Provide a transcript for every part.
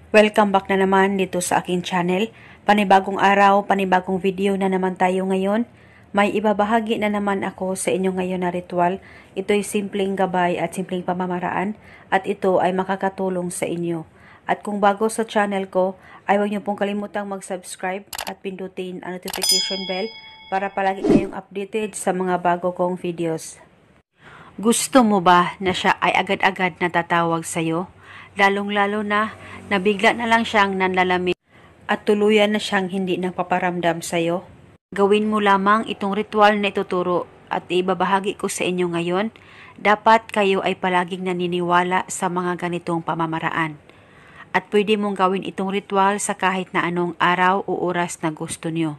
Welcome back na naman dito sa aking channel. Panibagong araw, panibagong video na naman tayo ngayon. May ibabahagi na naman ako sa inyo ngayon na ritual. Ito'y simpleng gabay at simpleng pamamaraan at ito ay makakatulong sa inyo. At kung bago sa channel ko, ay huwag niyo pong kalimutang mag-subscribe at pindutin ang notification bell para palagi kayong updated sa mga bago kong videos. Gusto mo ba na siya ay agad-agad natatawag sa'yo? Lalong-lalo na nabigla na lang siyang nanlalamig at tuluyan na siyang hindi nagpaparamdam sa'yo. Gawin mo lamang itong ritual na ituturo at ibabahagi ko sa inyo ngayon. Dapat kayo ay palaging naniniwala sa mga ganitong pamamaraan. At pwede mong gawin itong ritual sa kahit na anong araw o oras na gusto nyo.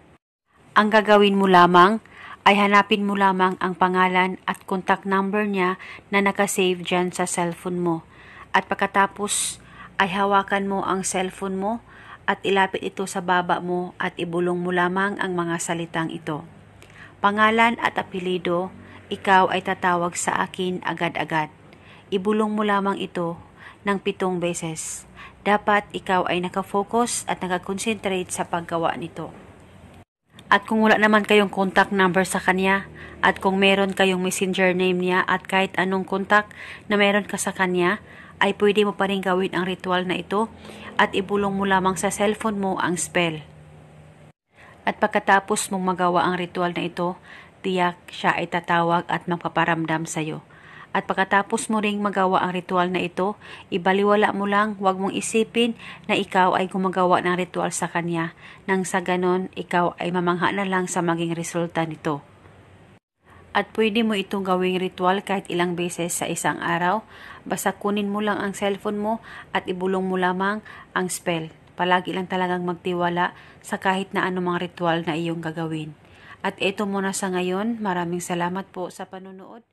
Ang gagawin mo lamang ay hanapin mo lamang ang pangalan at contact number niya na nakasave dyan sa cellphone mo. At pagkatapos ay hawakan mo ang cellphone mo at ilapit ito sa baba mo at ibulong mo lamang ang mga salitang ito. Pangalan at apelido, ikaw ay tatawag sa akin agad-agad. Ibulong mo lamang ito ng 7 beses. Dapat ikaw ay nakafocus at nakakonsentrate sa paggawa nito. At kung wala naman kayong contact number sa kanya, at kung meron kayong messenger name niya at kahit anong contact na meron ka sa kanya, ay pwede mo pa rin gawin ang ritual na ito at ibulong mo lamang sa cellphone mo ang spell. At pagkatapos mong magawa ang ritual na ito, tiyak siya ay tatawag at magpaparamdam sa'yo. At pagkatapos mo ring magawa ang ritual na ito, ibaliwala mo lang, huwag mong isipin na ikaw ay gumagawa ng ritual sa kanya. Nang sa ganon, ikaw ay mamangha na lang sa maging resulta nito. At pwede mo itong gawing ritual kahit ilang beses sa isang araw. Basta kunin mo lang ang cellphone mo at ibulong mo lamang ang spell. Palagi lang talagang magtiwala sa kahit na anumang ritual na iyong gagawin. At ito muna sa ngayon. Maraming salamat po sa panonood.